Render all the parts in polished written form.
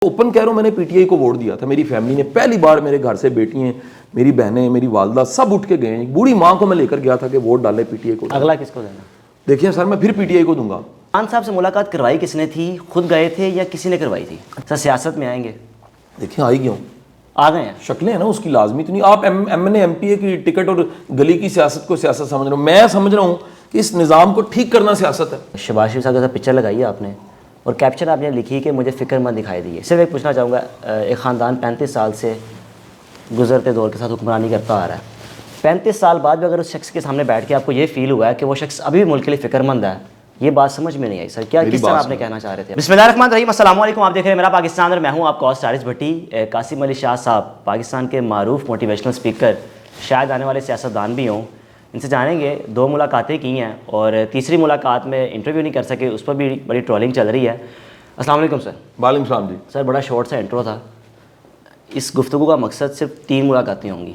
Open कह रहा हूँ, मैंने पीटीआई को वोट दिया था। मेरी फैमिली ने पहली बार, मेरे घर से बेटियां, मेरी बहनें, मेरी वालदा सब उठ के गए। बूढ़ी माँ को मैं लेकर गया था कि वोट डाले पीटीआई को। अगला किसको देना? देखिए सर, मैं फिर पीटीआई को दूंगा। खान साहब से मुलाकात करवाई किसने थी? खुद गए थे या किसी ने करवाई थी? सर सियासत में आएंगे? देखिए आई क्यों, आ गए हैं। शक्लें हैं ना उसकी, लाजमी तो नहीं। आप एमएनए एमपीए की टिकट और गली की सियासत को सियासत समझ रहे हो। मैं समझ रहा हूँ कि इस निज़ाम को ठीक करना सियासत है। शहबाज शरीफ साहब के साथ पिक्चर लगाई है आपने और कैप्शन आपने लिखी कि मुझे फिक्रमंद दिखाई दी है। सिर्फ एक पूछना चाहूँगा, एक ख़ानदान 35 साल से गुजरते दौर के साथ हुक्मरानी करता आ रहा है, 35 साल बाद भी अगर उस शख्स के सामने बैठ के आपको ये फील हुआ है कि वो शख्स अभी भी मुल्क के लिए फिक्रमंद है, ये बात समझ में नहीं आई सर। क्या किस तरह आपने कहना चाह रहे थे? बिस्मिल्लाहिर्रहमानिर्रहीम, अस्सलाम वालेकुम। आप देख रहे हैं मेरा पाकिस्तान और मैं हूँ आपका होस्ट हारिस भट्टी। कासिम अली शाह साहब पाकिस्तान के मारूफ मोटिवेशनल स्पीकर, शायद आने वाले सियासतदान भी हों। इनसे जानेंगे, 2 मुलाकातें की हैं और तीसरी मुलाकात में इंटरव्यू नहीं कर सके, उस पर भी बड़ी ट्रोलिंग चल रही है। अस्सलाम वालेकुम सर। वालेकुम सलाम जी। सर बड़ा शॉर्ट सा इंट्रो था। इस गुफ्तगू का मकसद सिर्फ 3 मुलाकातें होंगी।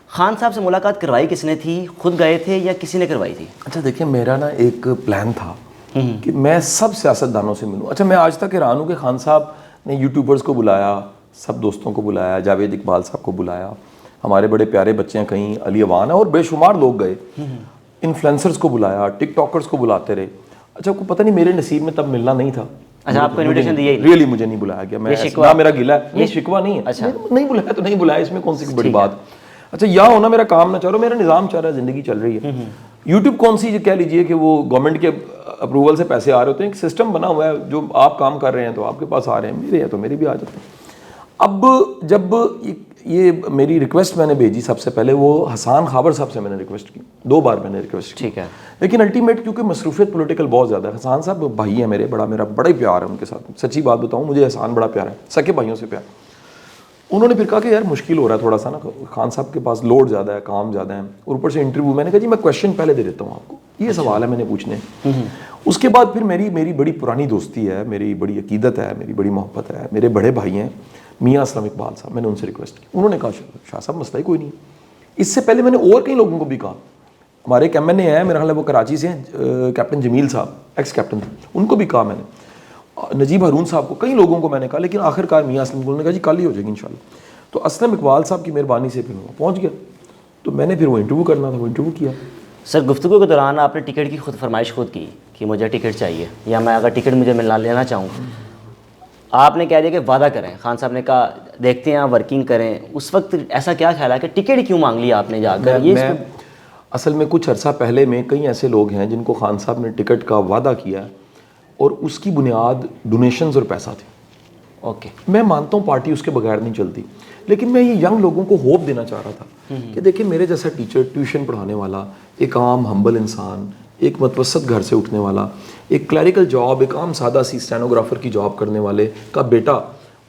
खान साहब से मुलाकात करवाई किसने थी? खुद गए थे या किसी ने करवाई थी? अच्छा देखिए, मेरा ना एक प्लान था कि मैं सब सियासतदानों से मिलूं। अच्छा, मैं आज तक हैरान हूँ कि खान साहब ने यूट्यूबर्स को बुलाया, सब दोस्तों को बुलाया, जावेद इकबाल साहब को बुलाया, हमारे बड़े प्यारे बच्चे हैं कहीं, अली अवान है और बेशुमार लोग गए, इन्फ्लुएंसर्स को बुलाया, टिकटॉकर्स को बुलाते रहे। अच्छा, को पता नहीं मेरे नसीब में तब मिलना नहीं था। अच्छा, आपको इन्विटेशन दिया ही नहीं? रियली मुझे नहीं बुलाया गया। मैं ना, मेरा गिला है, ये शिकवा नहीं है। अच्छा, नहीं बुलाया तो नहीं बुलाया, इसमें कौन सी बड़ी बात। अच्छा, या होना मेरा काम ना चाह रहा, मेरा निज़ाम चाह रहा है, ज़िंदगी चल रही है। यूट्यूब कौन सी कह लीजिए कि वो गवर्नमेंट के अप्रूवल से पैसे आ रहे होते हैं, एक सिस्टम बना हुआ है, जो आप काम कर रहे हैं तो आपके पास आ रहे हैं, मेरे हैं तो मेरे भी आ जाते हैं। अब जब ये मेरी रिक्वेस्ट मैंने भेजी, सबसे पहले वो हसन खाबर साहब से मैंने रिक्वेस्ट की, 2 बार मैंने रिक्वेस्ट की, ठीक है, लेकिन अल्टीमेट क्योंकि मसरूफियत पॉलिटिकल बहुत ज़्यादा है। हसन साहब भाई है मेरे, मेरा बड़ा ही प्यार है उनके साथ। सच्ची बात बताऊँ, मुझे हसन बड़ा प्यार है, सके भाइयों से प्यार। उन्होंने फिर कहा कि यार मुश्किल हो रहा है थोड़ा सा ना, खान साहब के पास लोड ज़्यादा है, काम ज़्यादा है, और ऊपर से इंटरव्यू। मैंने कहा जी मैं क्वेश्चन पहले दे देता हूँ आपको, ये सवाल है मैंने पूछने। उसके बाद फिर मेरी बड़ी पुरानी दोस्ती है, मेरी बड़ी अकीदत है, मेरी बड़ी मोहब्बत है, मेरे बड़े भाई हैं मियाँ असलम इकबाल साहब, मैंने उनसे रिक्वेस्ट की। उन्होंने कहा शाह साहब मसला ही कोई नहीं। इससे पहले मैंने और कई लोगों को भी कहा, हमारे एक एमएनए है, मेरा ख्याल है वो कराची से हैं, कैप्टन जमील साहब, एक्स कैप्टन थे, उनको भी कहा मैंने, नजीब हारून साहब को, कई लोगों को मैंने कहा, लेकिन आखिरकार मियाँ असलम को, उन्होंने कहा जी कल ही हो जाएगी इंशाल्लाह। तो असलम इकबाल साहब की मेहरबानी से फिर वो पहुँच गया, तो मैंने फिर वो इंटरव्यू करना था, वो इंटरव्यू किया। सर गुफ्तगू के दौरान आपने टिकट की खुद फरमाइश खुद की कि मुझे टिकट चाहिए, या मैं अगर टिकट मुझे मिलना लेना चाहूँ, आपने कह दिया कि वादा करें। खान साहब ने कहा देखते हैं वर्किंग करें। उस वक्त ऐसा क्या ख्याल है कि टिकट क्यों मांग लिया आपने जाकर? मैं असल में कुछ अरसा पहले में कई ऐसे लोग हैं जिनको खान साहब ने टिकट का वादा किया और उसकी बुनियाद डोनेशंस और पैसा थी। ओके, मैं मानता हूँ पार्टी उसके बगैर नहीं चलती, लेकिन मैं ये यंग लोगों को होप देना चाह रहा था कि देखिए मेरे जैसा टीचर, ट्यूशन पढ़ाने वाला, एक आम हम्बल इंसान, एक मतवसत घर से उठने वाला, एक क्लरिकल जॉब, एक आम सादा सी स्टेनोग्राफर की जॉब करने वाले का बेटा,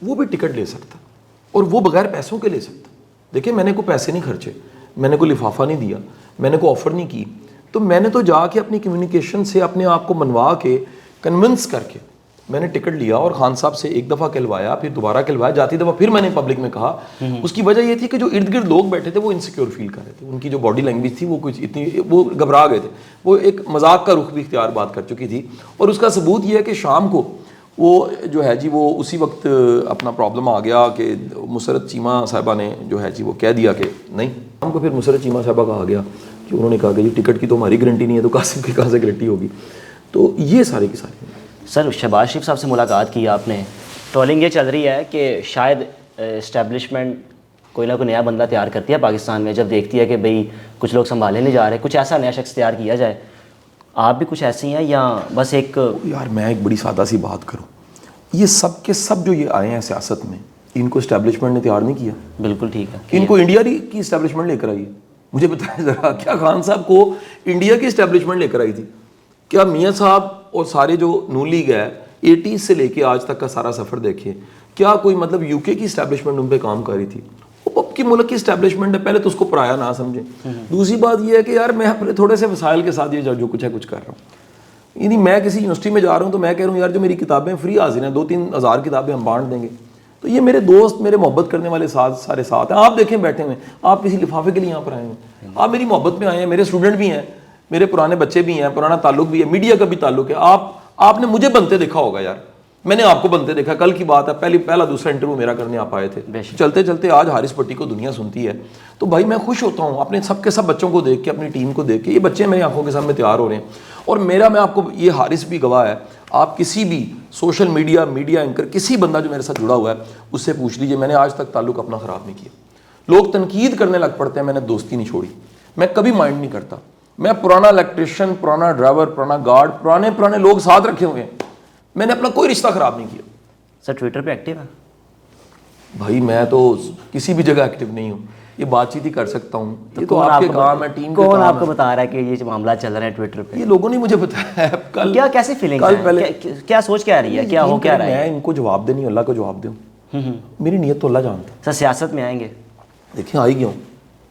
वो भी टिकट ले सकता, और वो बगैर पैसों के ले सकता। देखिए मैंने कोई पैसे नहीं खर्चे, मैंने कोई लिफाफा नहीं दिया, मैंने कोई ऑफ़र नहीं की, तो मैंने तो जाके अपनी कम्युनिकेशन से अपने आप को मनवा के, कन्विंस करके मैंने टिकट लिया और खान साहब से एक दफ़ा कहलवाया, फिर दोबारा कहलवाया, जाती दफ़ा फिर मैंने पब्लिक में कहा। उसकी वजह ये थी कि जो इर्द गिर्द लोग बैठे थे वो इनसिक्योर फील कर रहे थे, उनकी जो बॉडी लैंग्वेज थी वो कुछ इतनी, वो घबरा गए थे, वो एक मजाक का रुख भी इख्तियार बात कर चुकी थी। और उसका सबूत ये है कि शाम को वो जो है जी, वो उसी वक्त अपना प्रॉब्लम आ गया कि मुसरत चीमा साहिबा ने जो है जी वो कह दिया कि नहीं। हमको फिर मुसरत चीमा साहिबा कहा गया कि उन्होंने कहा कि जी टिकट की तो हमारी गारंटी नहीं है, तो कासिम की कहाँ से गारंटी होगी। तो ये सारे की सारी। सर शहबाज शरीफ साहब से मुलाकात की आपने, ट्रोलिंग ये चल रही है कि शायद इस्टेब्लिशमेंट कोई ना कोई नया बंदा तैयार करती है पाकिस्तान में, जब देखती है कि भाई कुछ लोग संभाले नहीं जा रहे, कुछ ऐसा नया शख्स तैयार किया जाए। आप भी कुछ ऐसी हैं या बस एक? यार मैं एक बड़ी सादा सी बात करूं, ये सब के सब जो ये आए हैं सियासत में, इनको इस्टेब्लिशमेंट ने तैयार नहीं किया। बिल्कुल ठीक है, इनको इंडिया की इस्टेब्लिशमेंट लेकर आई है। मुझे बताया ज़रा, क्या खान साहब को इंडिया की इस्टेब्लिशमेंट लेकर आई थी? क्या मियाँ साहब और सारे जो नून लीग है 80s से लेके आज तक का सारा सफ़र देखें, क्या कोई मतलब यूके की इस्टेब्लिशमेंट उन पर काम कर रही थी? वो अब की मुल्क की इस्टेब्लिशमेंट है, पहले तो उसको पराया ना समझें। दूसरी बात यह है कि यार मैं अपने थोड़े से वसाइल के साथ ये जो कुछ है कुछ कर रहा हूँ। यानी मैं किसी यूनिवर्सिटी में जा रहा हूँ तो मैं कह रहा हूँ यार जो मेरी किताबें फ्री हाजिर हैं, 2-3 हज़ार किताबें हम बांट देंगे, तो ये मेरे दोस्त, मेरे मोहब्बत करने वाले सारे साथ हैं। आप देखें बैठे हुए, आप किसी लिफाफे के लिए यहाँ पर आए हैं, आप मेरी मोहब्बत में आए हैं, मेरे स्टूडेंट भी हैं, मेरे पुराने बच्चे भी हैं, पुराना ताल्लुक भी है, मीडिया का भी ताल्लुक है। आपने मुझे बनते देखा होगा यार, मैंने आपको बनते देखा, कल की बात है, पहला दूसरा इंटरव्यू मेरा करने आप आए थे। चलते चलते आज हारिस पट्टी को दुनिया सुनती है, तो भाई मैं खुश होता हूँ अपने सब के सब बच्चों को देख के, अपनी टीम को देख के। ये बच्चे मेरी आंखों के सामने तैयार हो रहे हैं। और मैं आपको, ये हारिस भी गवाह है, आप किसी भी सोशल मीडिया एंकर, किसी बंदा जो मेरे साथ जुड़ा हुआ है उससे पूछ लीजिए, मैंने आज तक ताल्लुक अपना ख़राब नहीं किया। लोग तनकीद करने लग पड़ते हैं, मैंने दोस्ती नहीं छोड़ी, मैं कभी माइंड नहीं करता। मैं पुराना इलेक्ट्रिशियन, पुराना ड्राइवर, पुराना गार्ड, पुराने लोग साथ रखे हुए हैं, मैंने अपना कोई रिश्ता ख़राब नहीं किया। सर ट्विटर पे एक्टिव है? भाई मैं तो किसी भी जगह एक्टिव नहीं हूँ, ये बातचीत ही कर सकता हूँ। ये तो आपके काम है, टीम के कौन काम आपको है। बता रहा है कि ये मामला चल रहा है ट्विटर पे? ये लोगों ने मुझे बताया है। कल क्या कैसी फीलिंग कल है? पहले क्या सोच क्या आ रही है, क्या हो क्या रहा है? मैं इनको जवाब देनी, अल्लाह को जवाब दूँ, मेरी नीयत तो अल्लाह जानता है। सर सियासत में आएंगे? देखिए आई क्यों,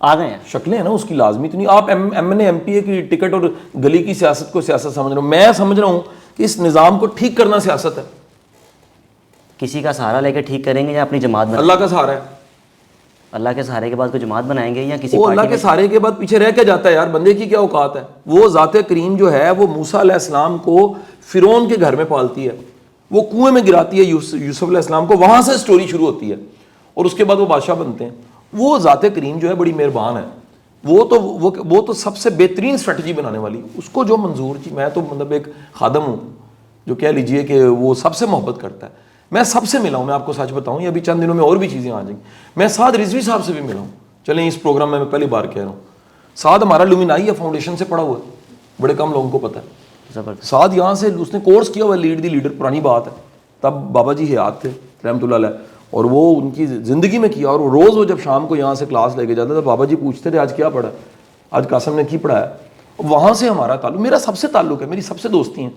आ गए हैं। शक्लें हैं ना उसकी, लाजमी तो नहीं। आप MNA MPA की टिकट और गली की सियासत को सियासत समझ रहे हो। मैं समझ रहा हूँ कि इस निज़ाम को ठीक करना सियासत है। किसी का सहारा लेकर ठीक करेंगे या अपनी जमात बनाएंगे? अल्लाह का सहारा है। अल्लाह के सहारे के बाद कोई जमात बनाएंगे या किसी वो पार्टी अल्लाह के में? सहारे के बाद पीछे रह के जाता है यार, बंदे की क्या औकात है। वो ज़ाते करीम जो है वो मूसा अलैहिस्सलाम को फ़िरौन के घर में पालती है, वो कुएं में गिराती है यूसुफ अलैहिस्सलाम को, वहाँ से स्टोरी शुरू होती है और उसके बाद वो बादशाह बनते हैं। वो ज़ाते करीम जो है बड़ी मेहरबान है। वो तो सबसे बेहतरीन स्ट्रेटजी बनाने वाली, उसको जो मंजूर जी। मैं तो मतलब एक खादम हूँ जो कह लीजिए कि वो सबसे मोहब्बत करता है। मैं सबसे मिला हूँ, मैं आपको सच बताऊँ, ये अभी चंद दिनों में और भी चीज़ें आ जाएंगी। मैं साद रिजवी साहब से भी मिला हूँ। चलें इस प्रोग्राम में मैं पहली बार कह रहा हूँ, साद हमारा लुमिनाई फाउंडेशन से पढ़ा हुआ है, बड़े कम लोगों को पता है। ज़बरदस्त। साद यहाँ से उसने कोर्स किया हुआ है, लीड दी लीडर, पुरानी बात है, तब बाबा जी हयात थे रहमतुल्लाह अलैह, और वो उनकी ज़िंदगी में किया। और रोज़ वो जब शाम को यहाँ से क्लास लेके जाता था, बाबा जी पूछते थे आज क्या पढ़ा, आज कासम ने की पढ़ाया। वहाँ से हमारा ताल्लुक, मेरा सबसे ताल्लुक है, मेरी सबसे दोस्ती हैं।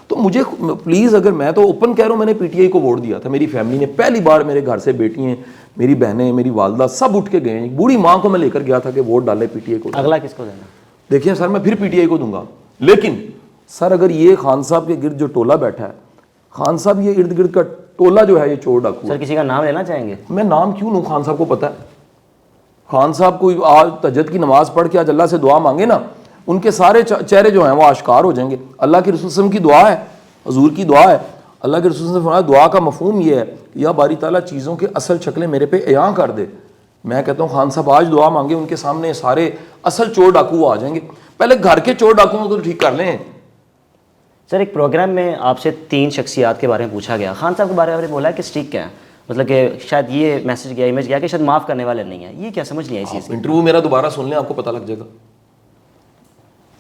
तो मुझे प्लीज़, अगर मैं तो ओपन कह रहा हूँ, मैंने PTI को वोट दिया था। मेरी फैमिली ने पहली बार, मेरे घर से बेटियाँ, मेरी बहनें, मेरी वालदा सब उठ के गए। एक बूढ़ी माँ को मैं लेकर गया था कि वोट डाले PTI को। अगला किसको देना? देखिए सर, मैं फिर PTI को दूंगा, लेकिन सर अगर ये खान साहब के गिर्द जो टोला बैठा है, खान साहब ये इर्द गिर्द का टोला जो है ये चोर डाकू। सर किसी का नाम लेना चाहेंगे? मैं नाम क्यों लूँ, खान साहब को पता है। खान साहब को आज तहज्जुद की नमाज पढ़ के आज अल्लाह से दुआ मांगे ना, उनके सारे चेहरे जो हैं वो आश्कार हो जाएंगे। अल्लाह के रसूल सल्लल्लाहु अलैहि वसल्लम की दुआ है, हजूर की दुआ है। अल्लाह के रसूल ने फरमाया दुआ का मफहूम ये है कि या बारी ताला चीज़ों के असल शक्लें मेरे पे अयां कर दे। मैं कहता हूँ खान साहब आज दुआ मांगे, उनके सामने सारे असल चोर डाकू आ जाएंगे। पहले घर के चोर डाकुओं को तो ठीक कर लें। सर एक प्रोग्राम में आपसे 3 शख्सियात के बारे में पूछा गया, खान साहब के बारे में आपने बोला कि स्टिक है, मतलब कि शायद ये मैसेज गया, इमेज गया कि शायद माफ़ करने वाले नहीं है। ये क्या समझ नहीं आई इस चीज़ की? इंटरव्यू मेरा दोबारा सुन लें, आपको पता लग जाएगा।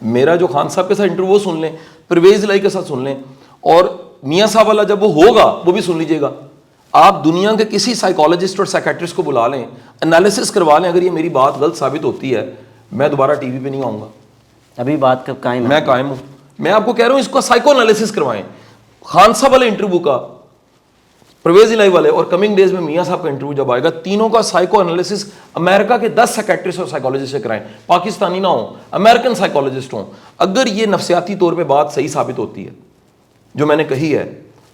मेरा जो खान साहब के साथ इंटरव्यू सुन लें, परवेज़ इलाही के साथ सुन लें, और मियाँ साहब वाला जब वो होगा वो भी सुन लीजिएगा। आप दुनिया के किसी साइकोलॉजिस्ट और साइकेट्रिस्ट को बुला लें, एनालिसिस करवा लें, अगर ये मेरी बात गलत साबित होती है, मैं दोबारा टीवी पे नहीं आऊँगा। अभी बात कब कायम है? मैं कायम हूँ। मैं आपको कह रहा हूँ इसका साइको एनालिसिस करवाएं। खान साहब वाले इंटरव्यू का, परवेज़ इलाही वाले और कमिंग डेज में मियाँ साहब का इंटरव्यू जब आएगा, तीनों का साइको एनालिसिस अमेरिका के 10 साइकेट्रिस्ट और साइकोलॉजिस्ट से कराएं। पाकिस्तानी ना हो, अमेरिकन साइकोलॉजिस्ट हों। अगर ये नफ्सियाती तौर पे बात सही साबित होती है जो मैंने कही है,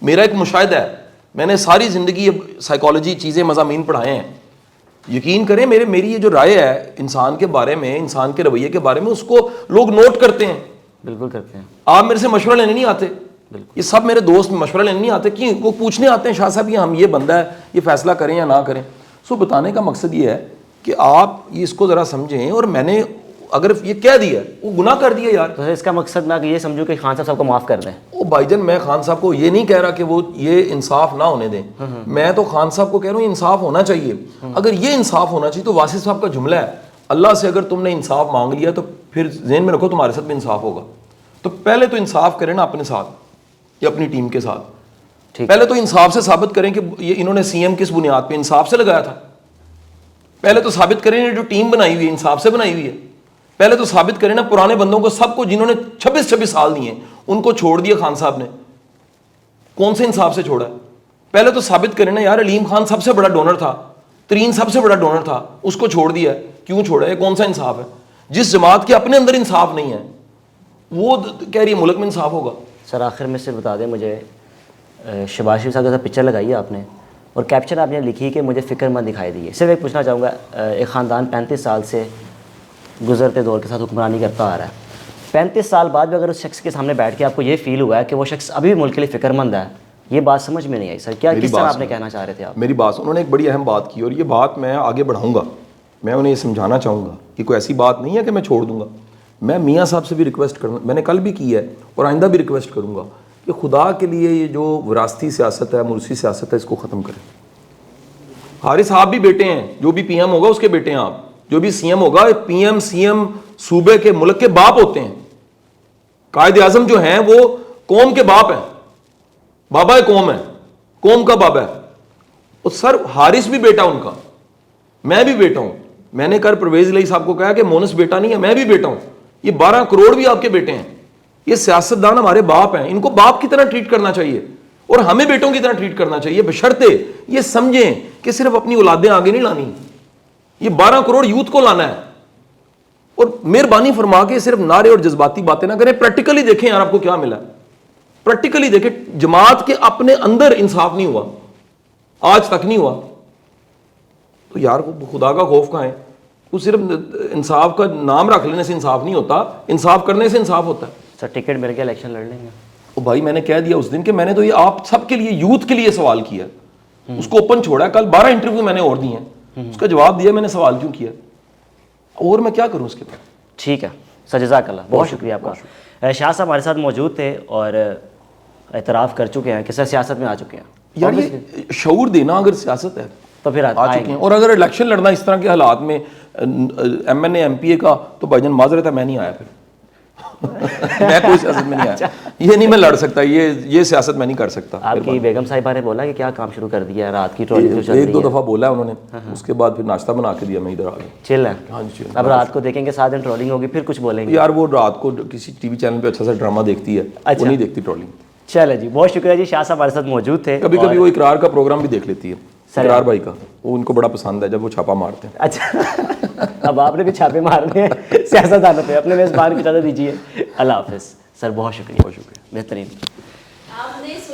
मेरा एक मुशाहिदा है, मैंने सारी ज़िंदगी साइकोलॉजी चीज़ें मज़ामीन पढ़ाए हैं, यकीन करें मेरी ये जो राय है इंसान के बारे में, इंसान के रवैये के बारे में, उसको लोग नोट करते हैं। बिल्कुल करते हैं। आप मेरे से मशवरा लेने नहीं आते, ये सब मेरे दोस्त मशवरा लेने नहीं आते कि वो पूछने आते हैं शाह साहब कि हम ये बंदा है, ये फैसला करें या ना करें। सो बताने का मकसद ये है कि आप ये इसको ज़रा समझें। और मैंने अगर ये कह दिया, वो गुनाह कर दिया यार। तो इसका मकसद मैं ये समझूं कि खान साहब को माफ़ कर दें। ओ भाईजान, मैं खान साहब को ये नहीं कह रहा कि वो ये इंसाफ ना होने दें। मैं तो खान साहब को कह रहा हूँ इंसाफ होना चाहिए। अगर ये इंसाफ होना चाहिए तो वासिफ साहब का जुमला है, अल्लाह से अगर तुमने इंसाफ मांग लिया तो फिर ज़हन में रखो तुम्हारे साथ भी इंसाफ होगा। तो पहले तो इंसाफ करें ना अपने साथ या अपनी टीम के साथ। पहले तो इंसाफ से साबित करें कि ये इन्होंने CM किस बुनियाद पे इंसाफ से लगाया था। पहले तो साबित करें जो टीम बनाई हुई है इंसाफ से बनाई हुई है। पहले तो साबित करें ना पुराने बंदों को, सबको जिन्होंने 26-26 साल दिए उनको छोड़ दिया खान साहब ने, कौन से इंसाफ से छोड़ा है। पहले तो साबित करें ना यार, अलीम खान सबसे बड़ा डोनर था, तरीन सबसे बड़ा डोनर था, उसको छोड़ दिया, क्यों छोड़ा है, कौन सा इंसाफ है। जिस जमात के अपने अंदर इंसाफ नहीं है वो कह रही है मुल्क में इंसाफ होगा। सर आखिर में से बता दें मुझे, शहबाज शरीफ साहब के साथ पिक्चर लगाई है आपने और कैप्शन आपने लिखी कि मुझे फ़िक्रमंद दिखाई दी है। सिर्फ एक पूछना चाहूँगा, एक ख़ानदान 35 साल से गुज़रते दौर के साथ हुक्मरानी करता आ रहा है, 35 साल बाद भी अगर उस शख्स के सामने बैठ के आपको ये फ़ील हुआ है कि वो शख्स अभी भी मुल्क के लिए फ़िक्रमंद है, ये बात समझ में नहीं आई सर, क्या मेरी किस तरह बात आपने सुनो। कहना चाह रहे थे आप? मेरी बात, उन्होंने एक बड़ी अहम बात की और ये बात मैं आगे बढ़ाऊंगा। मैं उन्हें ये समझाना चाहूँगा कि कोई ऐसी बात नहीं है कि मैं छोड़ दूंगा। मैं मियाँ साहब से भी रिक्वेस्ट करना, मैंने कल भी की है और आइंदा भी रिक्वेस्ट करूँगा कि खुदा के लिए ये जो विरासती सियासत है, मुर्सी सियासत है, इसको ख़त्म करें। हारिस साहब भी बेटे हैं, जो भी पीएम होगा उसके बेटे हैं आप, जो भी सीएम होगा, पीएम सीएम सूबे के मुल्क के बाप होते हैं। कायद आजम जो हैं वो कौम के बाप हैं, बाबा कौम है, कौम का बाबा है। और सर हारिस भी बेटा उनका, मैं भी बेटा हूं। मैंने कर परवेज इलाही साहब को कहा कि मोनस बेटा नहीं है, मैं भी बेटा हूं। ये 12 करोड़ भी आपके बेटे हैं। ये सियासतदान हमारे बाप हैं, इनको बाप की तरह ट्रीट करना चाहिए और हमें बेटों की तरह ट्रीट करना चाहिए, बशर्ते ये समझें कि सिर्फ अपनी औलादें आगे नहीं लानी, ये 12 करोड़ यूथ को लाना है। और मेहरबानी फरमा के सिर्फ नारे और जज्बाती बातें ना करें, प्रैक्टिकली देखें यार आपको क्या मिला। प्रैक्टिकली देखें, जमात के अपने अंदर इंसाफ नहीं हुआ, आज तक नहीं हुआ। तो यार वो खुदा का खौफ कहाँ है? वो सिर्फ इंसाफ का नाम रख लेने से इंसाफ नहीं होता, इंसाफ करने से इंसाफ होता है। सर टिकट मिल के इलेक्शन लड़ लेंगे? तो भाई मैंने कह दिया उस दिन कि मैंने तो ये आप सबके लिए, यूथ के लिए सवाल किया, उसको ओपन छोड़ा। कल 12 इंटरव्यू मैंने और दिए हैं, उसका जवाब दिया मैंने सवाल क्यों किया, और मैं क्या करूं उसके बाद। ठीक है सर, जज़ाकल्लाह, बहुत शुक्रिया आपका। शाह साहब हमारे साथ मौजूद थे और एतराफ़ कर चुके हैं कि सर सियासत में आ चुके हैं। यार ये शऊर देना अगर सियासत है तो फिर आ चुके हैं। और अगर इलेक्शन लड़ना इस तरह के हालात में MNA MPA का, तो भाईजान माजरत है मैं नहीं आया फिर मैं कोई सियासत में नहीं आया। ये नहीं मैं लड़ सकता, ये सियासत मैं नहीं कर सकता। आपकी बेगम साहिबा ने बोला कि क्या काम शुरू कर दिया है, रात की ट्रॉलिंग जो चल रही एक है? दो दफ़ा बोला है उन्होंने, उसके बाद फिर नाश्ता बना के दिया, मैं इधर आ गया। चिल है। हाँ जी चिल। अब रात को देखेंगे 7 दिन ट्रॉलिंग होगी, फिर कुछ बोलेंगे? यार वो रात को किसी टीवी चैनल पे अच्छा सा ड्रामा देखती है, वो नहीं देखती ट्रॉलिंग। चले जी, बहुत शुक्रिया जी, शाह साहब हमारे साथ मौजूद थे। कभी कभी वो इकरार का प्रोग्राम भी देख लेती है, इकरार भाई का, वो उनको बड़ा पसंद है जब वो छापा मारते हैं। अच्छा अब आपने भी छापे मारने हैं सियासतदानों पे, अपने मेज़बान की इजाज़त दीजिए। अल्लाह हाफिज़ सर, बहुत शुक्रिया, बहुत शुक्रिया। बेहतरीन।